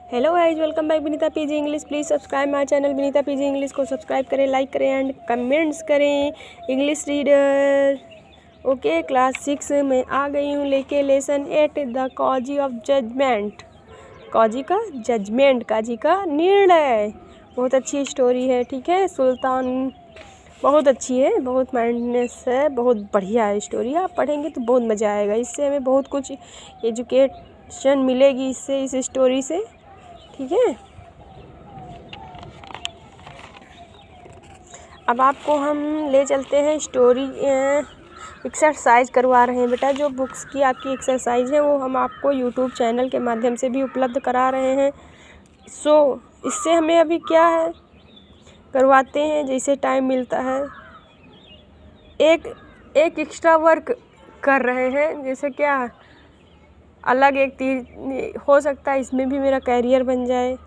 Hello guys, welcome back Vinita PG English. Please subscribe my channel Vinita PG English को subscribe करें, like करें and comments करें। English reader okay, class 6 में आ गई हूँ लेके लेसन 8 द कॉजी ऑफ जजमेंट। कॉजी का जजमेंट, काजी का निर्णय। बहुत अच्छी स्टोरी है, ठीक है। सुल्तान बहुत अच्छी है, बहुत माइंडनेस है, बहुत बढ़िया है स्टोरी। आप पढ़ेंगे तो बहुत मज़ा आएगा। इससे हमें बहुत कुछ एजुकेशन मिलेगी इससे, इस स्टोरी से, ठीक है। अब आपको हम ले चलते हैं स्टोरी एक्सरसाइज करवा रहे हैं बेटा। जो बुक्स की आपकी एक्सरसाइज है वो हम आपको यूट्यूब चैनल के माध्यम से भी उपलब्ध करा रहे हैं। इससे हमें अभी क्या है करवाते हैं, जैसे टाइम मिलता है एक एक्स्ट्रा वर्क कर रहे हैं। जैसे क्या अलग एक तीर हो सकता है, इसमें भी मेरा कैरियर बन जाए,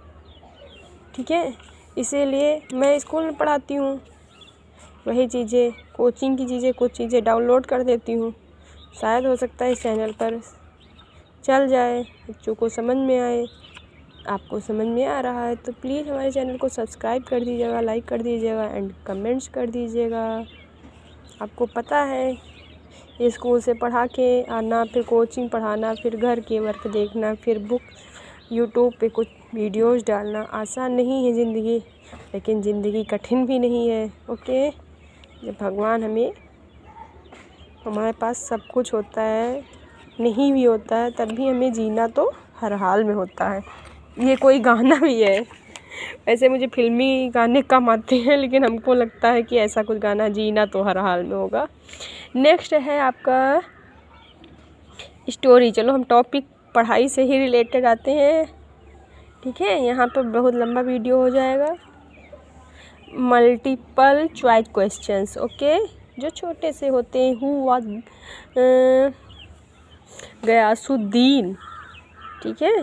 ठीक है। इसीलिए मैं स्कूल में पढ़ाती हूँ, वही चीज़ें कोचिंग की चीज़ें, कुछ चीज़ें डाउनलोड कर देती हूँ। शायद हो सकता है इस चैनल पर चल जाए, बच्चों को समझ में आए। आपको समझ में आ रहा है तो प्लीज़ हमारे चैनल को सब्सक्राइब कर दीजिएगा, लाइक कर दीजिएगा एंड कमेंट्स कर दीजिएगा। आपको पता है ये स्कूल से पढ़ा के आना, फिर कोचिंग पढ़ाना, फिर घर के वर्क देखना, फिर बुक यूट्यूब पे कुछ वीडियोस डालना आसान नहीं है ज़िंदगी, लेकिन ज़िंदगी कठिन भी नहीं है। ओके, जब भगवान हमारे पास सब कुछ होता है, नहीं भी होता है, तब भी हमें जीना तो हर हाल में होता है। ये कोई गाना भी है। वैसे मुझे फिल्मी गाने कम आते हैं, लेकिन हमको लगता है कि ऐसा कुछ गाना, जीना तो हर हाल में होगा। नेक्स्ट है आपका स्टोरी। चलो हम टॉपिक पढ़ाई से ही रिलेटेड आते हैं, ठीक है। यहाँ पर बहुत लंबा वीडियो हो जाएगा। मल्टीपल चॉइस क्वेश्चंस, ओके, जो छोटे से होते हैं। हु वाज गयासुद्दीन, ठीक है।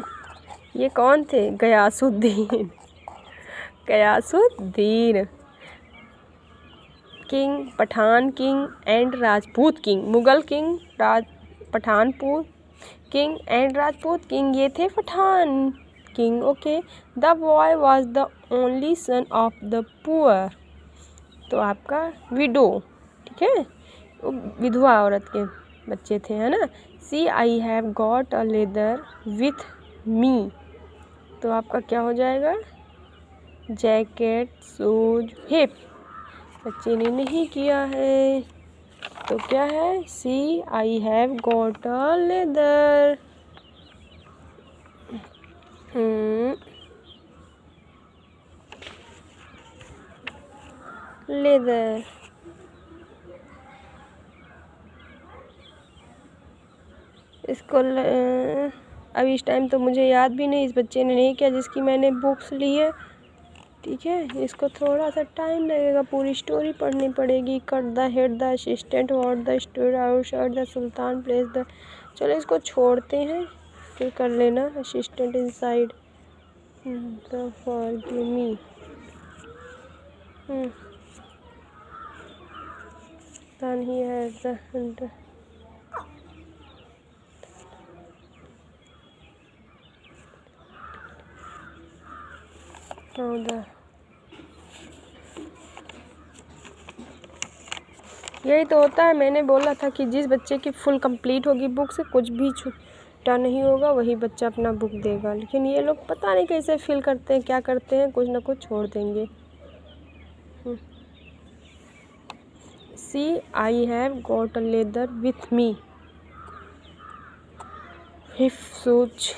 ये कौन थे? Ghiyasuddin. Ghiyasuddin king, Pathan king and Rajput king. Mughal king, Pathanpur king and Rajput king, ये थे Pathan king, okay. The boy was the only son of the poor, तो आपका विडो, ठीक है, विधवा औरत के बच्चे थे, है ना। See I have got a leather with me, तो आपका क्या हो जाएगा? Jacket, shoes, hip. बच्चे ने नहीं किया है तो क्या है? See I have got a leather. Leather. इसको अब इस टाइम तो मुझे याद भी नहीं, इस बच्चे ने नहीं किया जिसकी मैंने बुक्स ली है, ठीक है। इसको थोड़ा सा टाइम लगेगा, पूरी स्टोरी पढ़नी पड़ेगी। Cut the head, the assistant what the store outside the sultan place the. चलो इसको छोड़ते हैं, फिर कर लेना। Assistant inside the forgive me, then he has the यही तो होता है। मैंने बोला था कि जिस बच्चे की फुल कंप्लीट होगी बुक से, कुछ भी छूटा नहीं होगा, वही बच्चा अपना बुक देगा। लेकिन ये लोग पता नहीं कैसे फिल करते हैं, क्या करते हैं, कुछ ना कुछ छोड़ देंगे। See I have got a leather with me, hip shoes,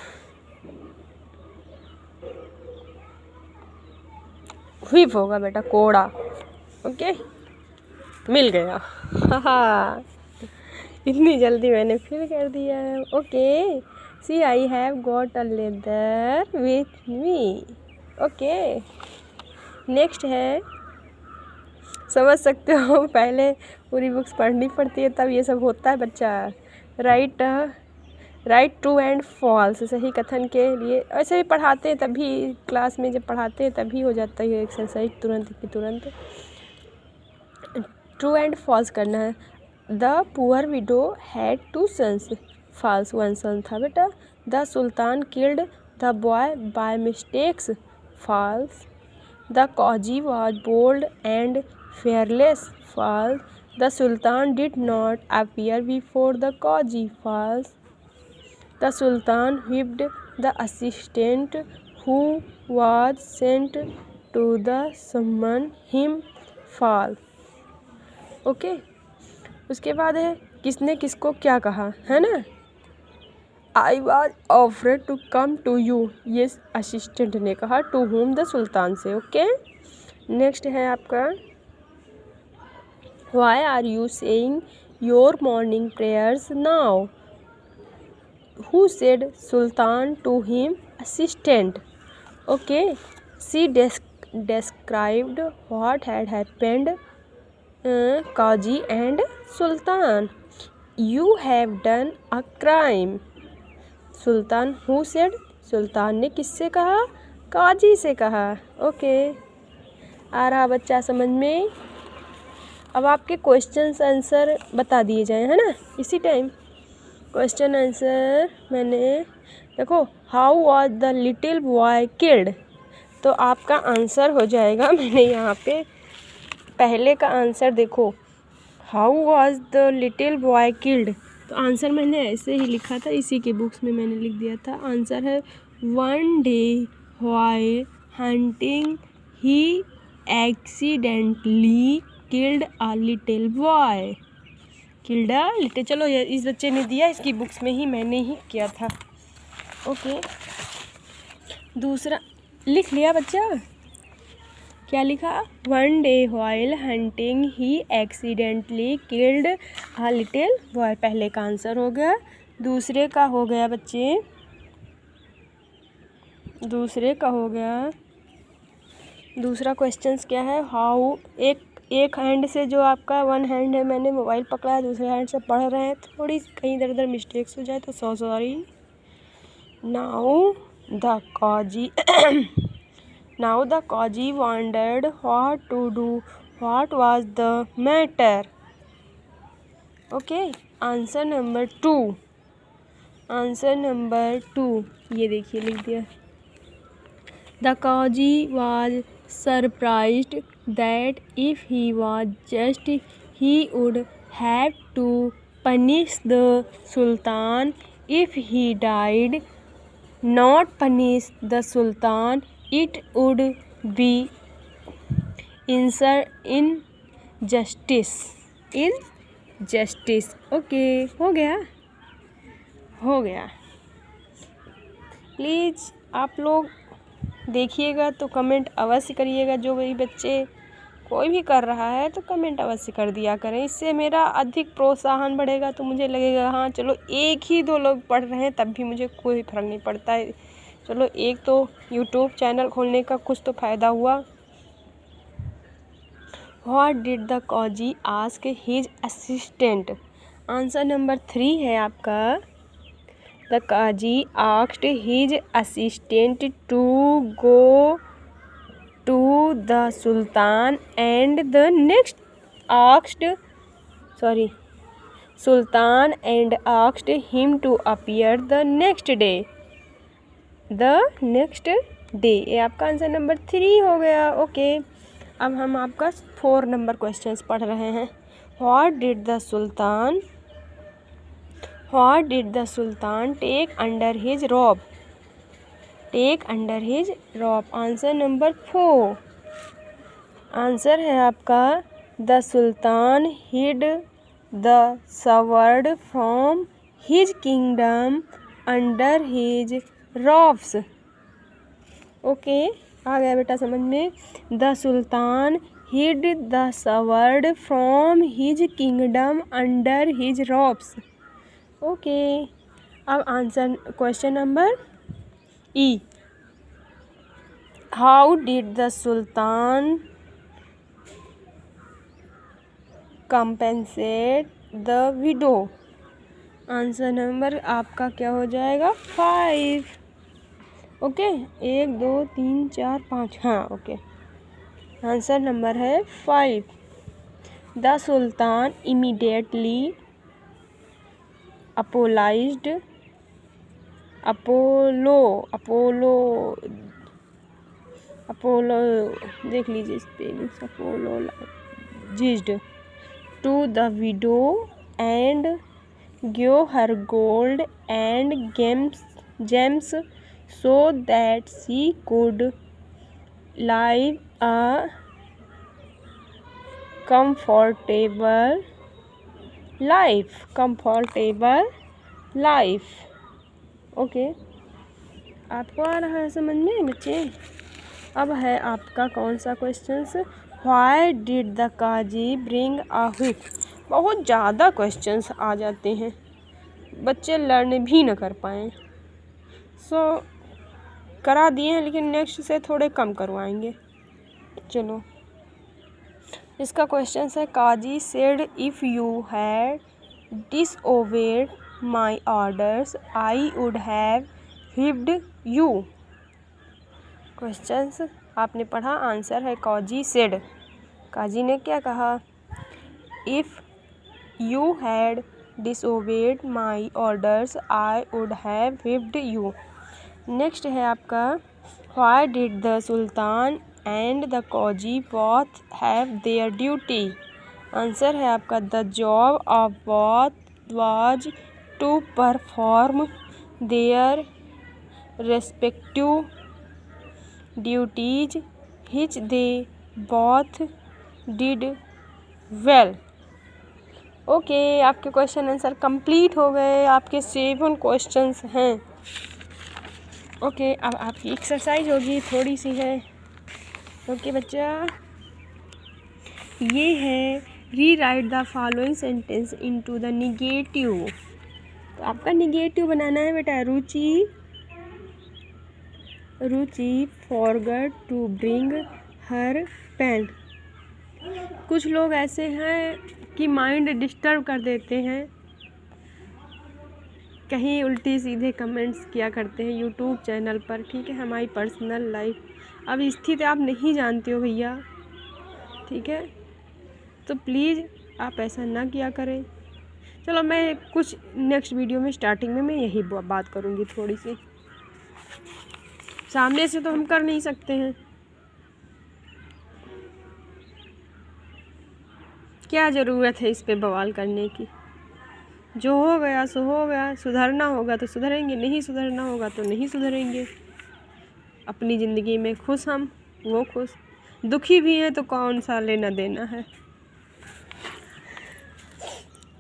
whip होगा बेटा, कोड़ा, ओके। मिल गया। हाँ, इतनी जल्दी मैंने फिर कर दिया है, okay. See I have got a leather with me, okay. Next है, समझ सकते हो, पहले पूरी बुक्स पढ़नी पड़ती है तब ये सब होता है बच्चा। राइट ट्रू एंड फॉल्स, सही कथन के लिए ऐसे भी पढ़ाते हैं, तभी क्लास में जब पढ़ाते हैं तभी हो जाता है एक्सरसाइज तुरंत की तुरंत। ट्रू एंड फॉल्स करना है। The poor widow had 2 sons, false 1 son था बेटा। The sultan killed the boy by mistakes false. The Qazi was bold and fearless false. The Sultan did not appear before the Qazi false. The Sultan whipped the assistant who was sent to the summon him false. Okay उसके बाद है किसने किसको क्या कहा, है ना। I was offered to come to you, ये असिस्टेंट ने कहा टू होम द सुल्तान से। ओके नेक्स्ट है आपका why are you saying your morning prayers now, who said sultan to him assistant. Okay she described what had happened Qazi and Sultan. You have done a crime. Sultan who said, सुल्तान ने किससे कहा, काजी से कहा। Okay आ रहा बच्चा समझ में। अब आपके क्वेश्चन आंसर बता दिए जाए, है ना, इसी टाइम क्वेश्चन आंसर मैंने देखो how was the little boy killed, तो आपका आंसर हो जाएगा, मैंने यहाँ पे पहले का आंसर देखो how was the little boy killed, तो आंसर मैंने ऐसे ही लिखा था, इसी के बुक्स में मैंने लिख दिया था। आंसर है one day while hunting he accidentally killed a little boy, killed a little, चलो ये इस बच्चे ने दिया, इसकी बुक्स में ही मैंने ही किया था। ओके दूसरा लिख लिया बच्चा, क्या लिखा, one day while hunting he accidentally killed a little boy, पहले का आंसर हो गया। दूसरे का हो गया बच्चे, दूसरे का हो गया, दूसरा क्वेश्चंस क्या है, हाउ, एक हैंड से जो आपका वन हैंड है मैंने मोबाइल पकड़ा है, दूसरे हैंड से पढ़ रहे हैं, थोड़ी कहीं इधर उधर मिस्टेक्स हो जाए तो sorry. Now the Qazi Now the Qazi wondered what to do. What was the matter? Okay, answer number 2. Answer number 2. ये देखिए लिख दिया। The Qazi was surprised that if he was just, he would have to punish the Sultan. If he died, not punish the Sultan, it would be injustice. Okay हो गया। Please आप लोग देखिएगा तो कमेंट अवश्य करिएगा, जो भी बच्चे कोई भी कर रहा है तो कमेंट अवश्य कर दिया करें, इससे मेरा अधिक प्रोत्साहन बढ़ेगा, तो मुझे लगेगा हाँ चलो एक ही दो लोग पढ़ रहे हैं तब भी मुझे कोई फर्क नहीं पड़ता है, चलो एक तो यूट्यूब चैनल खोलने का कुछ तो फ़ायदा हुआ। What did the Qazi ask his assistant, answer number 3 है आपका, the Qazi asked his assistant to go to the sultan and the next sultan and asked him to appear the next day, ये आपका आंसर नंबर 3 हो गया। Okay अब हम आपका 4 number questions पढ़ रहे हैं। What did the sultan take under his robe, answer number 4। Answer है आपका the sultan hid the sword from his kingdom under his robes. Okay आ गया बेटा समझ में, the sultan hid the sword from his kingdom under his robes. Okay अब answer question number E, how did the sultan compensate the widow, answer number आपका क्या हो जाएगा 5। ओके 1 2 3 4 5, हाँ ओके आंसर नंबर है 5। द सुल्तान इमीडिएटली अपोलाइज्ड अपोलो देख लीजिए spelling, apologised to the widow and give her gold and gems so that she could live a comfortable life। Okay, आपको आ रहा है समझ में बच्चे? अब है आपका कौन सा questions, why did the Qazi bring a whip. बहुत ज़्यादा क्वेश्चंस आ जाते हैं, बच्चे लर्न भी न कर पाएँ। सो करा दिए हैं, लेकिन नेक्स्ट से थोड़े कम करवाएंगे। चलो, इसका क्वेश्चन है, काजी said if you had disobeyed my orders I would have whipped you। Questions आपने पढ़ा, आंसर है काजी सेड। काजी ने क्या कहा, if you had disobeyed my orders I would have whipped you। नेक्स्ट है आपका, why did the sultan and the Qazi both have their duty। आंसर है आपका, the job of both was to perform their respective duties which they both did well. Okay, आपके question answer complete हो गए, आपके 7 क्वेश्चंस हैं। ओके, अब आपकी एक्सरसाइज होगी, थोड़ी सी है। ओके बच्चा, ये है rewrite the following sentence into the negative. तो आपका निगेटिव बनाना है बेटा, Ruchi forgot to bring her pen. कुछ लोग ऐसे हैं कि माइंड डिस्टर्ब कर देते हैं, कहीं उल्टी सीधे कमेंट्स किया करते हैं यूट्यूब चैनल पर, ठीक है, हमारी पर्सनल लाइफ अब स्थिति आप नहीं जानते हो भैया, ठीक है, तो प्लीज़ आप ऐसा ना किया करें। चलो, मैं कुछ नेक्स्ट वीडियो में स्टार्टिंग में मैं यही बात करूँगी थोड़ी सी, सामने से तो हम कर नहीं सकते हैं, क्या ज़रूरत है इस पे बवाल करने की। जो हो गया सो हो गया, सुधरना होगा तो सुधरेंगे, नहीं सुधरना होगा तो नहीं सुधरेंगे। अपनी ज़िंदगी में खुश हम, वो खुश, दुखी भी हैं तो कौन सा लेना देना है,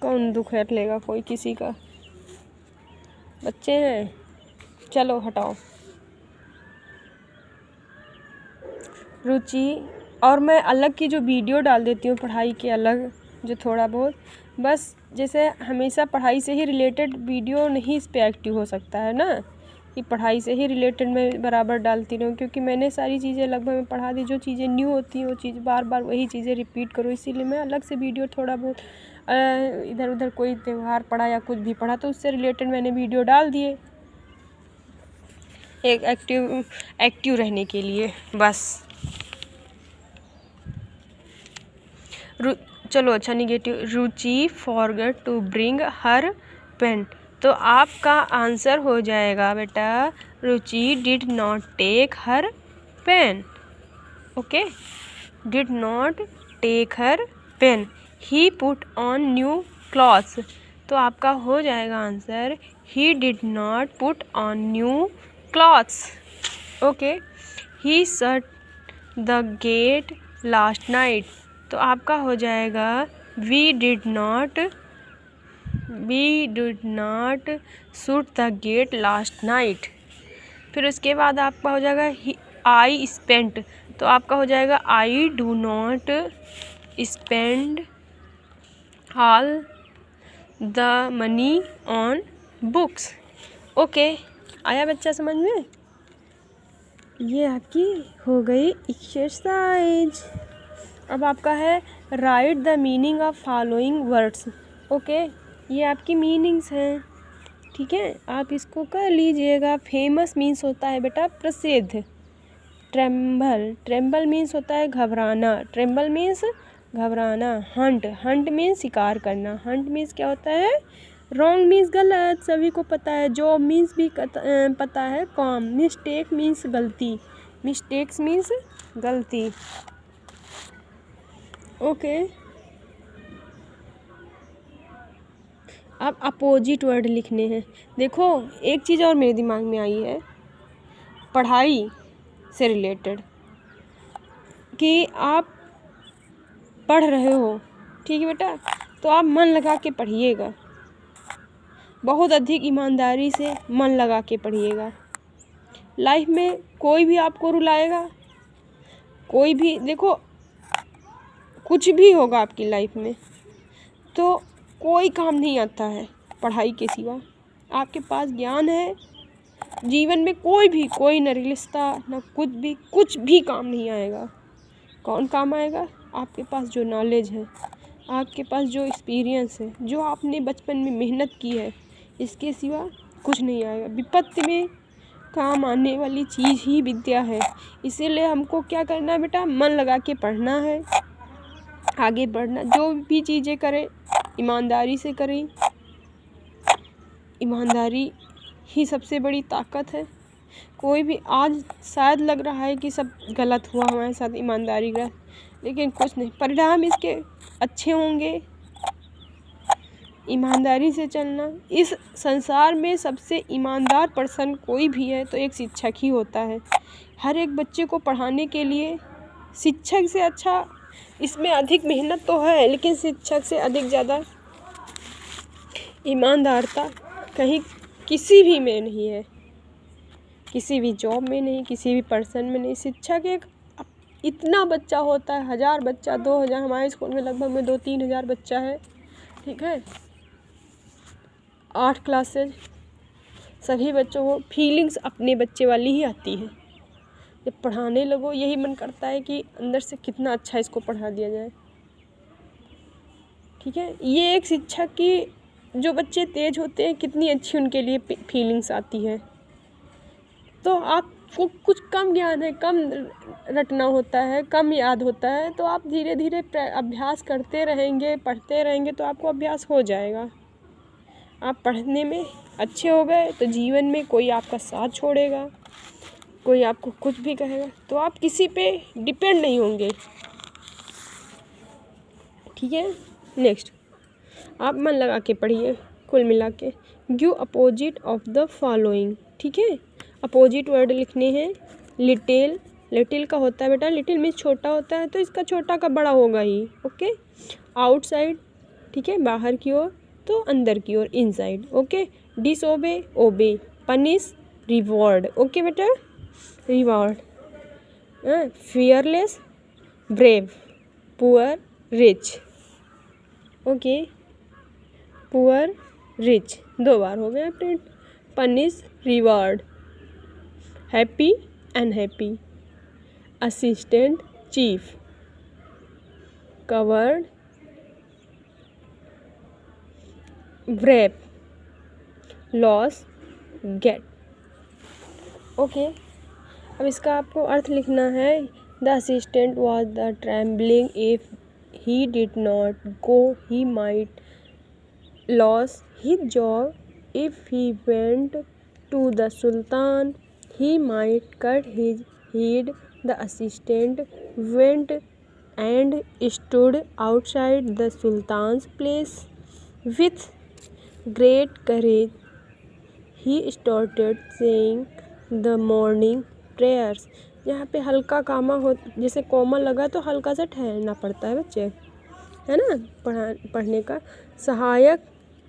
कौन दुख हट लेगा कोई किसी का, बच्चे हैं। चलो हटाओ रुचि, और मैं अलग की जो वीडियो डाल देती हूँ पढ़ाई के अलग, जो थोड़ा बहुत, बस जैसे हमेशा पढ़ाई से ही रिलेटेड वीडियो नहीं इस पर एक्टिव हो सकता है ना, कि पढ़ाई से ही रिलेटेड मैं बराबर डालती रहूँ, क्योंकि मैंने सारी चीज़ें लगभग मैं पढ़ा दी, जो चीज़ें न्यू होती हैं वो चीज़ बार बार वही चीज़ें रिपीट करूँ, इसीलिए मैं अलग से वीडियो थोड़ा बहुत इधर उधर कोई त्यौहार पढ़ा या कुछ भी पढ़ा तो उससे रिलेटेड मैंने वीडियो डाल दिए, एक एक्टिव रहने के लिए बस। चलो अच्छा, negative, Ruchi forgot to bring her pen. तो आपका आंसर हो जाएगा बेटा, Ruchi did not take her pen. Okay, did not take her pen, he put on new clothes. तो आपका हो जाएगा answer, he did not put on new clothes. Okay, he shut the gate last night. तो आपका हो जाएगा, we did not shoot the gate last night. फिर उसके बाद आपका हो जाएगा, आई स्पेंट। तो आपका हो जाएगा, I do not spend all the money on books. Okay, आया बच्चा समझ में? ये आपकी हो गई एक्सरसाइज। अब आपका है, right the meaning of following words. Okay, ये आपकी मीनिंग्स हैं, ठीक है, आप इसको कर लीजिएगा। फेमस मीन्स होता है बेटा प्रसिद्ध। ट्रेम्बल मीन्स होता है घबराना, घबराना। हंट मीन्स शिकार करना, हंट मीन्स क्या होता है, रॉन्ग मीन्स गलत, सभी को पता है। जॉब मीन्स भी पता है, काम। मिस्टेक मीन्स गलती, मिस्टेक्स मीन्स गलती। ओके, अब अपोजिट वर्ड लिखने हैं। देखो एक चीज़ और मेरे दिमाग में आई है पढ़ाई से रिलेटेड, कि आप पढ़ रहे हो, ठीक है बेटा, तो आप मन लगा के पढ़िएगा, बहुत अधिक ईमानदारी से मन लगा के पढ़िएगा। लाइफ में कोई भी आपको रुलाएगा, कोई भी, देखो कुछ भी होगा आपकी लाइफ में, तो कोई काम नहीं आता है पढ़ाई के सिवा। आपके पास ज्ञान है, जीवन में कोई न रिश्ता न कुछ भी काम नहीं आएगा। कौन काम आएगा? आपके पास जो नॉलेज है, आपके पास जो एक्सपीरियंस है, जो आपने बचपन में मेहनत की है, इसके सिवा कुछ नहीं आएगा। विपत्ति में काम आने वाली चीज़ ही विद्या है। इसीलिए हमको क्या करना है बेटा? मन लगा के पढ़ना है, आगे बढ़ना। जो भी चीज़ें करें ईमानदारी से करें। ईमानदारी ही सबसे बड़ी ताकत है। कोई भी, आज शायद लग रहा है कि सब गलत हुआ हमारे साथ, ईमानदारी का, लेकिन कुछ नहीं, परिणाम इसके अच्छे होंगे। ईमानदारी से चलना। इस संसार में सबसे ईमानदार पर्सन कोई भी है तो एक शिक्षक ही होता है। हर एक बच्चे को पढ़ाने के लिए शिक्षक से अच्छा, इसमें अधिक मेहनत तो है, लेकिन शिक्षक से अधिक ज़्यादा ईमानदारता कहीं किसी भी में नहीं है, किसी भी जॉब में नहीं, किसी भी पर्सन में नहीं। शिक्षक एक, इतना बच्चा होता है, 1000 बच्चा, 2000, हमारे स्कूल में लगभग में 2-3 हज़ार बच्चा है, ठीक है, 8 क्लासेज। सभी बच्चों को फीलिंग्स अपने बच्चे वाली ही आती है। जब पढ़ाने लगो यही मन करता है कि अंदर से कितना अच्छा इसको पढ़ा दिया जाए, ठीक है। ये एक शिक्षक की, जो बच्चे तेज होते हैं कितनी अच्छी उनके लिए फीलिंग्स आती है। तो आपको कुछ कम ज्ञान है, कम रटना होता है, कम याद होता है, तो आप धीरे धीरे अभ्यास करते रहेंगे, पढ़ते रहेंगे, तो आपको अभ्यास हो जाएगा। आप पढ़ने में अच्छे हो गए तो जीवन में कोई आपका साथ छोड़ेगा, कोई आपको कुछ भी कहेगा तो आप किसी पे डिपेंड नहीं होंगे, ठीक है। नेक्स्ट, आप मन लगा के पढ़िए। कुल मिला के give opposite of the following, ठीक है। अपोजिट वर्ड लिखने हैं। लिटिल, लिटिल का होता है बेटा, लिटिल मीन्स छोटा होता है, तो इसका छोटा का बड़ा होगा ही, ओके। आउटसाइड, ठीक है, बाहर की ओर, तो अंदर की ओर, inside, okay. Disobey, obey. Punish, reward, okay बेटा, reward. Fearless, brave. Poor, rich, okay. Poor, rich 2 बार हो गया print. Punish, reward. Happy, unhappy. Assistant, chief. Coward, brave. Loss, get, okay. अब इसका आपको अर्थ लिखना है। The assistant was the trembling, if he did not go he might lose his job. If he went to the Sultan, he might cut his head. The assistant went and stood outside the Sultan's palace. With great courage, he started saying the morning prayers. यहाँ पे हल्का कामा हो, जैसे coma लगा तो हल्का सा ठहरना पड़ता है बच्चे, है ना, पढ़ने का। सहायक,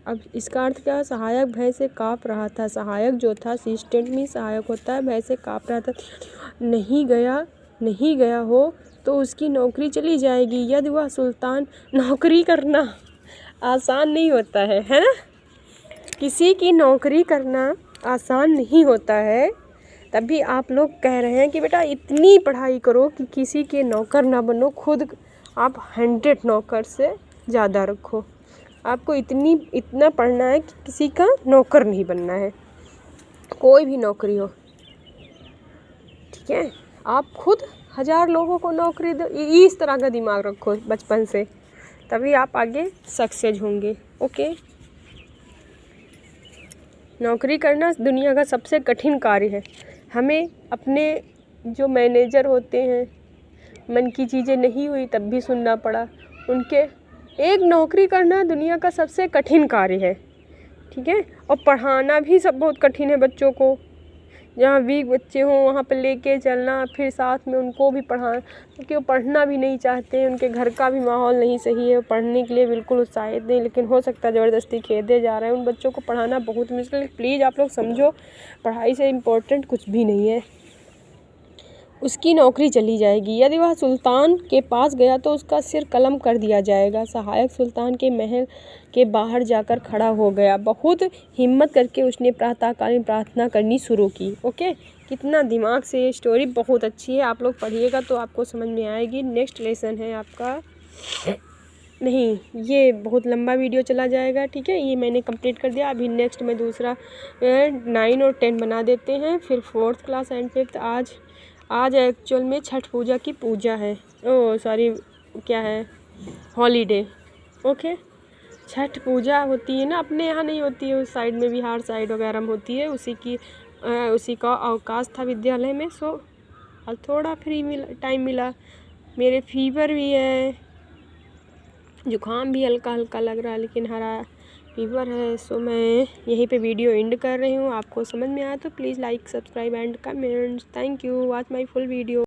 अब इसका अर्थ क्या है? सहायक भय से काँप रहा था। सहायक जो था, असिस्टेंट में सहायक होता है, भय से काँप रहा था। नहीं गया हो तो उसकी नौकरी चली जाएगी। यदि वह सुल्तान, नौकरी करना आसान नहीं होता है ना, किसी की नौकरी करना आसान नहीं होता है। तभी आप लोग कह रहे हैं कि बेटा इतनी पढ़ाई करो कि किसी के नौकर ना बनो, खुद आप 100 नौकर से ज़्यादा रखो। आपको इतना पढ़ना है कि किसी का नौकर नहीं बनना है, कोई भी नौकरी हो, ठीक है। आप खुद 1000 लोगों को नौकरी दो, इस तरह का दिमाग रखो बचपन से, तभी आप आगे सक्सेस होंगे, ओके। नौकरी करना दुनिया का सबसे कठिन कार्य है। हमें अपने जो मैनेजर होते हैं, मन की चीज़ें नहीं हुई तब भी सुनना पड़ा उनके। एक नौकरी करना दुनिया का सबसे कठिन कार्य है, ठीक है। और पढ़ाना भी सब बहुत कठिन है बच्चों को। जहाँ वीक बच्चे हों वहाँ पर लेके चलना, फिर साथ में उनको भी पढ़ाना, क्योंकि वो पढ़ना भी नहीं चाहते, उनके घर का भी माहौल नहीं सही है, पढ़ने के लिए बिल्कुल उत्साहित नहीं, लेकिन हो सकता है ज़बरदस्ती खेदे जा रहे हैं। उन बच्चों को पढ़ाना बहुत मुश्किल है। प्लीज़ आप लोग समझो, पढ़ाई से इम्पोर्टेंट कुछ भी नहीं है। उसकी नौकरी चली जाएगी। यदि वह सुल्तान के पास गया तो उसका सिर कलम कर दिया जाएगा। सहायक सुल्तान के महल के बाहर जाकर खड़ा हो गया। बहुत हिम्मत करके उसने प्रातःकालीन प्रार्थना करनी शुरू की। ओके, कितना दिमाग से ये स्टोरी बहुत अच्छी है, आप लोग पढ़िएगा तो आपको समझ में आएगी। नेक्स्ट लेसन है आपका, नहीं ये बहुत लंबा वीडियो चला जाएगा, ठीक है। ये मैंने कंप्लीट कर दिया। अभी नेक्स्ट में दूसरा 9 और 10 बना देते हैं, फिर 4th क्लास एंड 5th। आज एक्चुअल में छठ पूजा की पूजा है, ओ सॉरी क्या है, हॉलीडे। ओके, छठ पूजा होती है ना, अपने यहाँ नहीं होती है, उस साइड में बिहार साइड वगैरह में होती है। उसी का अवकाश था विद्यालय में। सो और थोड़ा फ्री टाइम मिला। मेरे फीवर भी है, जुकाम भी हल्का हल्का लग रहा है, लेकिन हरा फीवर है। सो मैं यहीं पे वीडियो एंड कर रही हूँ। आपको समझ में आया तो please like, subscribe and comments. Thank you, watch my full video.